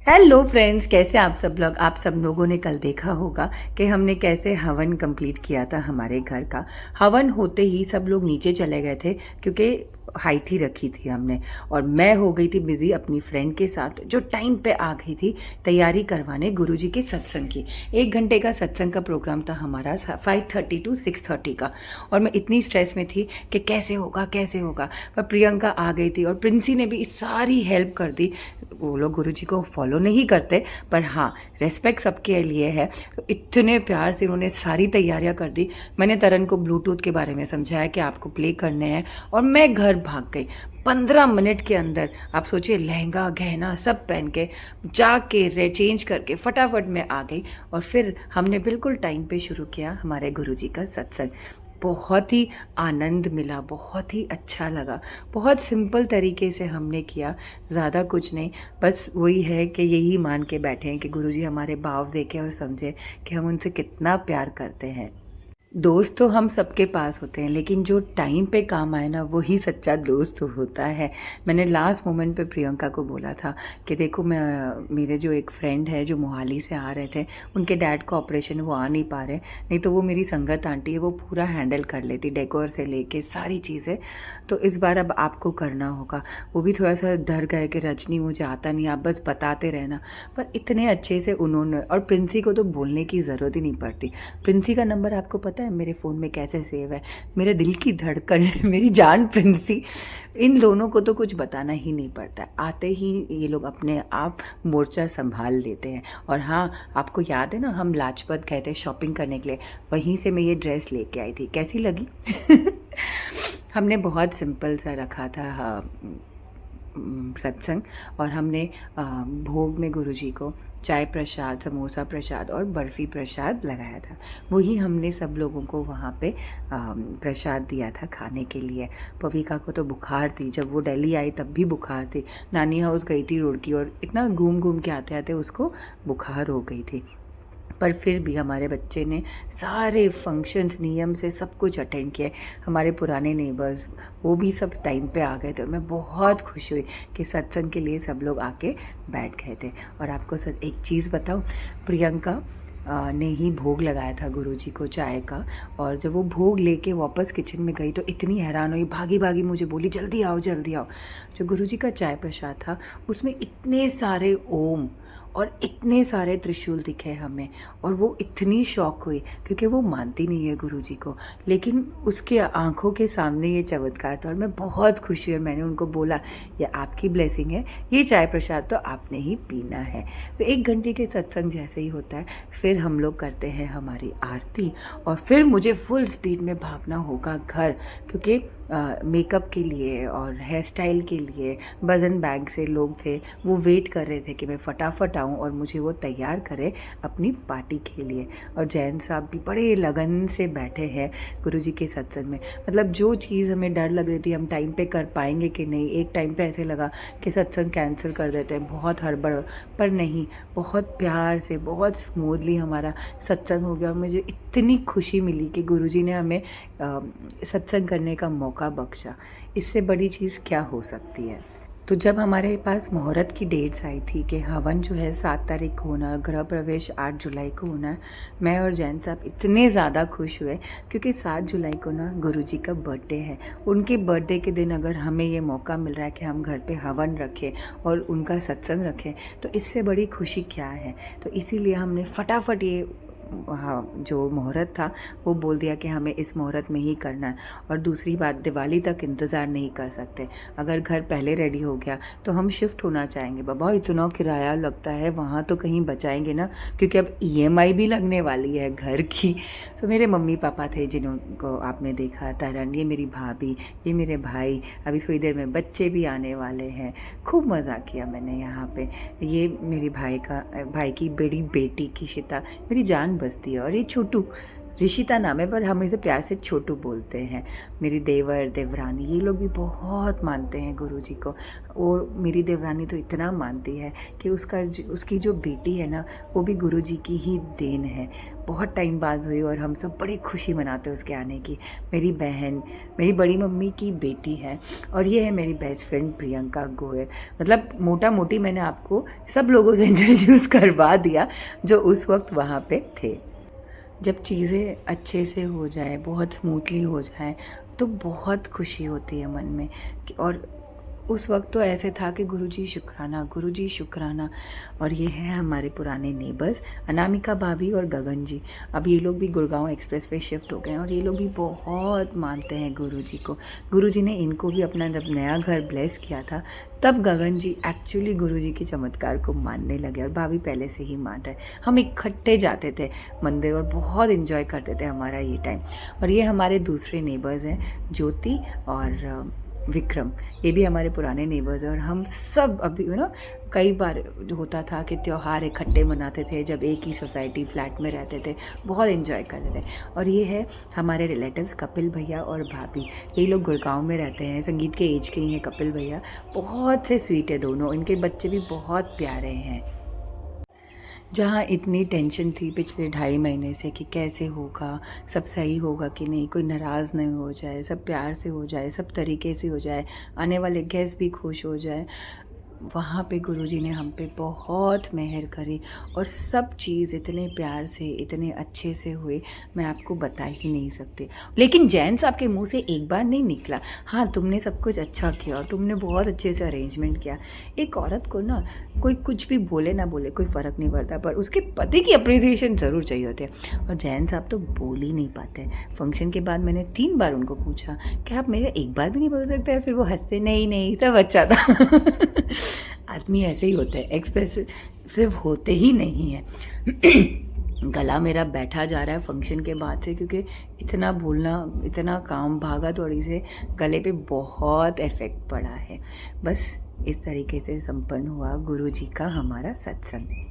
Hello friends, कैसे आप सब लोग। आप सब लोगों ने कल देखा होगा कि हमने कैसे हवन कंप्लीट किया था हमारे घर का। हवन होते ही सब लोग नीचे चले गए थे क्योंकि हाइट ही रखी थी हमने, और मैं हो गई थी बिजी अपनी फ्रेंड के साथ जो टाइम पे आ गई थी तैयारी करवाने गुरुजी के सत्संग की। 1 घंटे का सत्संग का प्रोग्राम था हमारा 5:30 to 6:30 का, और मैं इतनी स्ट्रेस में थी कि कैसे होगा कैसे होगा। पर प्रियंका आ गई थी और प्रिंसी ने भी सारी हेल्प कर दी। वो लोग गुरुजी को फॉलो नहीं करते, पर हाँ, रेस्पेक्ट सबके लिए है। तो इतने प्यार से उन्होंने सारी तैयारियां कर दी। मैंने तरन को ब्लूटूथ के बारे में समझाया कि आपको प्ले करने हैं, और मैं घर भाग गई 15 मिनट के अंदर। आप सोचिए, लहंगा गहना सब पहन के जाके चेंज करके फटाफट में आ गई, और फिर हमने बिल्कुल टाइम पे शुरू किया हमारे गुरुजी का सत्संग। बहुत ही आनंद मिला, बहुत ही अच्छा लगा। बहुत सिंपल तरीके से हमने किया, ज़्यादा कुछ नहीं। बस वही है कि यही मान के बैठे हैं कि गुरुजी हमारे भाव देखे और समझे कि हम उनसे कितना प्यार करते हैं। दोस्त तो हम सबके पास होते हैं, लेकिन जो टाइम पे काम आए ना, वही सच्चा दोस्त होता है। मैंने लास्ट मोमेंट पे प्रियंका को बोला था कि देखो, मैं मेरे जो एक फ्रेंड है जो मोहाली से आ रहे थे, उनके डैड का ऑपरेशन, वो आ नहीं पा रहे। नहीं तो वो मेरी संगत आंटी है, वो पूरा हैंडल कर लेती, डेकोर से लेके सारी चीज़ें। तो इस बार अब आपको करना होगा। वो भी थोड़ा सा डर गए कि रजनी मुझे आता नहीं, आप बस बताते रहना। पर इतने अच्छे से उन्होंने, और प्रिंसी को तो बोलने की ज़रूरत ही नहीं पड़ती। प्रिंसी का नंबर आपको पता है मेरे फ़ोन में कैसे सेव है? मेरे दिल की धड़कन मेरी जान प्रिंसी। इन दोनों को तो कुछ बताना ही नहीं पड़ता, आते ही ये लोग अपने आप मोर्चा संभाल लेते हैं। और हाँ, आपको याद है ना, हम लाजपत गए थे शॉपिंग करने के लिए, वहीं से मैं ये ड्रेस लेके आई थी। कैसी लगी? हमने बहुत सिंपल सा रखा था सत्संग, और हमने भोग में गुरुजी को चाय प्रसाद, समोसा प्रसाद और बर्फ़ी प्रसाद लगाया था। वही हमने सब लोगों को वहाँ पे प्रसाद दिया था खाने के लिए। पविका को तो बुखार थी, जब वो दिल्ली आई तब भी बुखार थी। नानी हाउस गई थी रुड़की, और इतना घूम घूम के आते आते उसको बुखार हो गई थी। पर फिर भी हमारे बच्चे ने सारे फंक्शंस नियम से सब कुछ अटेंड किए। हमारे पुराने नेबर्स, वो भी सब टाइम पे आ गए थे। मैं बहुत खुश हुई कि सत्संग के लिए सब लोग आके बैठ गए थे। और आपको सर एक चीज़ बताऊं, प्रियंका ने ही भोग लगाया था गुरुजी को चाय का। और जब वो भोग लेके वापस किचन में गई तो इतनी हैरान हुई, भागी भागी मुझे बोली जल्दी आओ जल्दी आओ। जो गुरुजी का चाय प्रसाद था उसमें इतने सारे ओम और इतने सारे त्रिशूल दिखे हमें, और वो इतनी शॉक हुई क्योंकि वो मानती नहीं है गुरुजी को, लेकिन उसके आंखों के सामने ये चमत्कार था। और मैं बहुत खुश हुई, और मैंने उनको बोला ये आपकी ब्लेसिंग है, ये चाय प्रसाद तो आपने ही पीना है। तो 1 घंटे के सत्संग जैसे ही होता है, फिर हम लोग करते हैं हमारी आरती, और फिर मुझे फुल स्पीड में भागना होगा घर, क्योंकि मेकअप के लिए और हेयर स्टाइल के लिए वज़न बैग से लोग थे, वो वेट कर रहे थे कि मैं फटाफट आऊँ और मुझे वो तैयार करे अपनी पार्टी के लिए। और जैन साहब भी बड़े लगन से बैठे हैं गुरुजी के सत्संग में। मतलब जो चीज़ हमें डर लग रही थी हम टाइम पे कर पाएंगे कि नहीं, एक टाइम पे ऐसे लगा कि सत्संग कैंसिल कर देते हैं, बहुत हड़बड़, पर नहीं, बहुत प्यार से बहुत स्मूथली हमारा सत्संग हो गया। मुझे इतनी खुशी मिली कि गुरुजी ने हमें सत्संग करने का मौका बख्शा। इससे बड़ी चीज़ क्या हो सकती है? तो जब हमारे पास मुहूर्त की डेट्स आई थी कि हवन जो है 7 तारीख को होना, गृह प्रवेश 8 जुलाई को होना, मैं और जैन साहब इतने ज़्यादा खुश हुए क्योंकि 7 जुलाई को ना गुरुजी का बर्थडे है। उनके बर्थडे के दिन अगर हमें ये मौका मिल रहा है कि हम घर पे हवन रखें और उनका सत्संग रखें, तो इससे बड़ी खुशी क्या है। तो इसीलिए हमने फटाफट ये, हाँ, जो मुहूर्त था वो बोल दिया कि हमें इस मुहूर्त में ही करना है। और दूसरी बात, दिवाली तक इंतज़ार नहीं कर सकते। अगर घर पहले रेडी हो गया तो हम शिफ्ट होना चाहेंगे। बाबा इतना किराया लगता है, वहाँ तो कहीं बचाएंगे ना, क्योंकि अब EMI भी लगने वाली है घर की। तो मेरे मम्मी पापा थे जिनको आपने देखा, तरन, ये मेरी भाभी, ये मेरे भाई, अभी थोड़ी देर में बच्चे भी आने वाले हैं। खूब मज़ा किया मैंने यहाँ पे। ये मेरे भाई की बड़ी बेटी की शिता, मेरी जान बसती है। और ये छोटू ऋषिता नाम है पर हम इसे प्यार से छोटू बोलते हैं। मेरी देवर देवरानी ये लोग भी बहुत मानते हैं गुरुजी को। और मेरी देवरानी तो इतना मानती है कि उसकी जो बेटी है ना वो भी गुरुजी की ही देन है। बहुत टाइम बाद हुई और हम सब बड़ी खुशी मनाते हैं उसके आने की। मेरी बहन मेरी बड़ी मम्मी की बेटी है और ये है मेरी बेस्ट फ्रेंड प्रियंका गोयल। मतलब मोटा मोटी मैंने आपको सब लोगों से इंट्रोड्यूस करवा दिया जो उस वक्त वहाँ पे थे। जब चीज़ें अच्छे से हो जाए, बहुत स्मूथली हो जाए तो बहुत खुशी होती है मन में और उस वक्त तो ऐसे था कि गुरुजी शुक्राना। और ये हैं हमारे पुराने नेबर्स अनामिका भाभी और गगन जी। अब ये लोग भी गुड़गांव एक्सप्रेस पे शिफ्ट हो गए हैं और ये लोग भी बहुत मानते हैं गुरुजी को। गुरुजी ने इनको भी अपना जब नया घर ब्लेस किया था तब गगन जी एक्चुअली गुरुजी के चमत्कार को मानने लगे और भाभी पहले से ही मान रहे। हम इकट्ठे जाते थे मंदिर और बहुत इन्जॉय करते थे हमारा ये टाइम। और ये हमारे दूसरे नेबर्स हैं ज्योति और विक्रम, ये भी हमारे पुराने नेबर्स हैं। और हम सब अभी कई बार होता था कि त्यौहार इकट्ठे मनाते थे जब एक ही सोसाइटी फ्लैट में रहते थे, बहुत एंजॉय करते थे। और ये है हमारे रिलेटिव्स कपिल भैया और भाभी, ये लोग गुड़गांव में रहते हैं, संगीत के एज के ही हैं कपिल भैया। बहुत से स्वीट है दोनों, इनके बच्चे भी बहुत प्यारे हैं। जहाँ इतनी टेंशन थी पिछले 2.5 महीने से कि कैसे होगा, सब सही होगा कि नहीं, कोई नाराज़ नहीं हो जाए, सब प्यार से हो जाए, सब तरीके से हो जाए, आने वाले गेस्ट भी खुश हो जाए, वहाँ पे गुरुजी ने हम पे बहुत मेहर करी और सब चीज़ इतने प्यार से इतने अच्छे से हुए मैं आपको बता ही नहीं सकती। लेकिन जैन साहब के मुंह से एक बार नहीं निकला, हाँ तुमने सब कुछ अच्छा किया और तुमने बहुत अच्छे से अरेंजमेंट किया। एक औरत को ना कोई कुछ भी बोले ना बोले कोई फ़र्क नहीं पड़ता, पर उसके पति की अप्रिसिएशन ज़रूर चाहिए होती है। और जैन साहब तो बोल ही नहीं पाते। फंक्शन के बाद मैंने 3 बार उनको पूछा कि आप मेरा एक बार भी नहीं बोल सकते हैं? फिर वो हंसते, नहीं सब अच्छा था। आदमी ऐसे ही होते हैं, एक्सप्रेसिव होते ही नहीं हैं। गला मेरा बैठा जा रहा है फंक्शन के बाद से, क्योंकि इतना बोलना, इतना काम भागा दौड़ी से गले पे बहुत इफ़ेक्ट पड़ा है। बस इस तरीके से संपन्न हुआ गुरुजी का हमारा सत्संग।